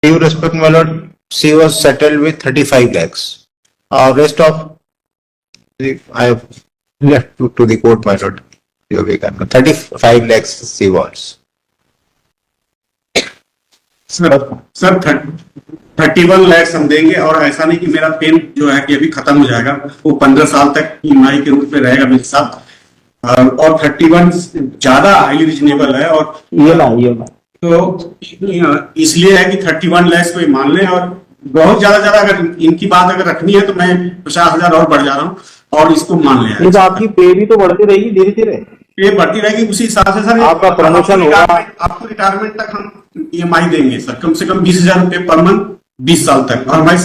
due respect, my lord, she was settled with 35 lakhs. Rest of I have left to the court, my lord. 35 lakhs she wants. Sir 31 lakh हम देंगे, और ऐसा नहीं कि मेरा pen जो है कि अभी खत्म हो जाएगा, वो 15 साल तक ईएमआई के रूप में रहेगा मेरे साथ, और 31 ज्यादा हाईली रिजनेबल है। और ये तो इसलिए है कि 31 लाख को मान लें, और बहुत ज्यादा अगर इनकी बात अगर रखनी है तो मैं 50,000 और बढ़ जा रहा हूँ और इसको मान लिया। ये तो आपकी पे भी तो बढ़ती रहेगी धीरे धीरे, पे बढ़ती रहेगी, उसी हिसाब से सर आपका प्रमोशन होगा, आपको रिटायरमेंट तक हम ईएमआई देंगे सर, कम से कम 20,000 रुपए पर मंथ 20 साल तक। और हमारी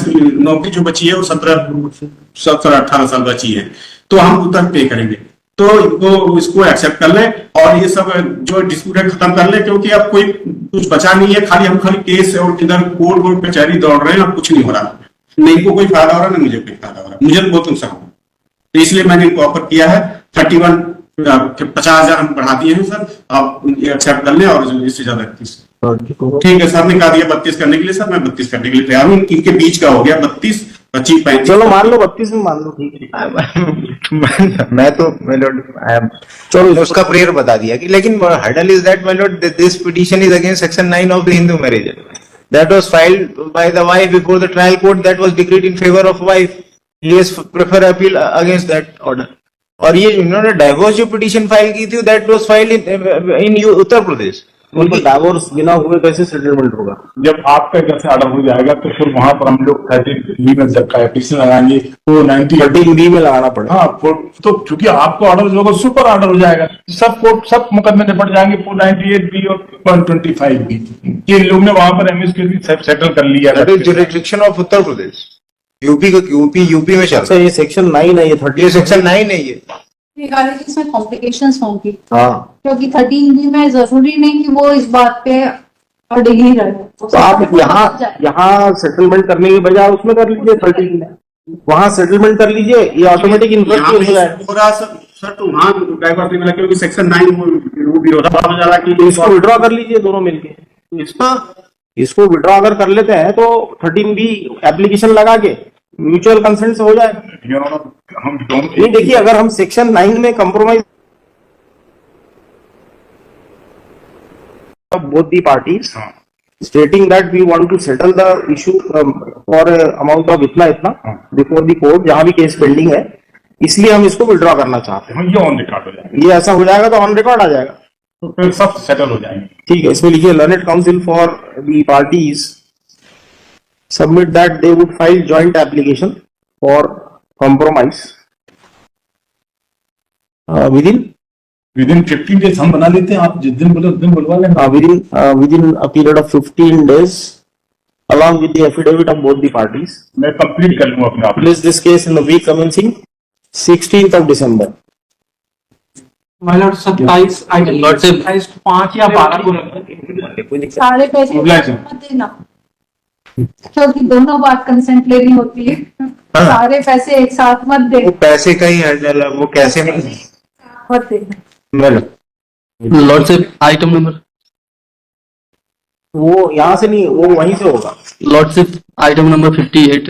नौकरी जो बची है वो 17-18 साल बची है, तो हम उतना पे करेंगे। तो इनको इसको एक्सेप्ट कर ले और ये सब जो डिस्प्यूट है खत्म कर ले, क्योंकि अब कोई कुछ बचा नहीं है, खाली केस और इधर कोर्ट कचहरी दौड़ रहे हैं और कुछ नहीं हो रहा। न इनको कोई फायदा हो रहा, न मुझे कोई फायदा हो रहा, मुझे तो बहुत नुकसान हो। तो इसलिए मैंने इनको ऑफर किया है 50,000 हम बढ़ा दिए हैं सर, आप एक्सेप्ट कर लें, और इससे ज्यादा 30। ठीक है सर ने कहा दिया 32 करने के लिए, सर मैं 32 करने के लिए तैयार हूँ। इनके बीच का हो गया 32, 25, 35। चलो मान लो 32 में मान लो, ठीक है। मैं तो my lord, चलो उसका प्रेयर बता दिया कि, लेकिन hurdle is that my lord, this petition is against section 9 of the Hindu Marriage Act that was filed by the wife before the trial court, that was decreed in favor of wife. He has prefer appeal against that order. और ये इन्होंने divorce जो petition file की थी, that was filed in Uttar Pradesh. उनको divorce बिना हुए कैसे सेटलमेंट होगा? जब आपका इधर से ऑर्डर हो जाएगा तो फिर वहां पर हम लोग 13B में जब पिटीशन लगाएंगे तो 13B में लगाना पड़ेगा। हाँ, तो चूंकि आपको ऑर्डर होगा सुपर ऑर्डर हो जाएगा, सब मुकदमे निपट जाएंगे, 98B और 125B। ये लोग ने वहां पर एमएस के लिए सेटल कर लिया। Jurisdiction of Uttar Pradesh, UP में चल। ये सेक्शन 9 है, ये 30 सेक्शन 9 है ये। इसमें कॉम्प्लिकेशंस होंगी, हाँ, क्योंकि 13B में जरूरी नहीं कि वो इस बात पे अड़े ही रहे। तो आप यहाँ सेटलमेंट करने के बजाय उसमें कर लीजिए, 13 में वहाँ सेटलमेंट कर लीजिए, ये ऑटोमेटिक इन्वेस्ट हो जाएगा। सर तो वहाँ डाइवर्स नहीं मिला, क्योंकि सेक्शन 9 वो विरोधाभास हो जा रहा कि इसको विड्रॉ कर लीजिए दोनों मिलके। इसको विड्रॉ अगर कर लेते हैं तो 13B एप्लीकेशन लगा के म्यूचुअल कंसेंट से हो जाएगा। नहीं देखिए, अगर हम सेक्शन 9 में compromise both the parties stating that we want to settle the issue for amount of इतना before the court, जहां भी केस पेंडिंग है, इसलिए हम इसको विड्रॉ करना चाहते हैं। ये ऑन रिकॉर्ड हो जाएगा, ये ऐसा हो जाएगा तो ऑन रिकॉर्ड आ जाएगा, तो फिर सब सेटल हो जाएंगे। ठीक है, इसमें लिखिए learned council for the parties submit that they would file joint application for compromise within 15 days हम बना लेते हैं, आप जिस दिन बोले उस दिन बुलवा लेंगे। within a period of 15 days along with the affidavit of both the parties. मैं कंप्लीट कर लूंगा अपने आप। Place this case in the week commencing 16th of December. My lord, 27 item 27 5 या 12 को सारे पैसे मत देना, क्योंकि दोनों बार कंसेंट लेनी होती है। सारे पैसे एक साथ मत दे, वो पैसे का ही हर्डल है, वो कैसे नहीं मत देना। लॉर्डशिप आइटम नंबर, वो यहाँ से नहीं, वो वहीं से होगा। Lordship item number 58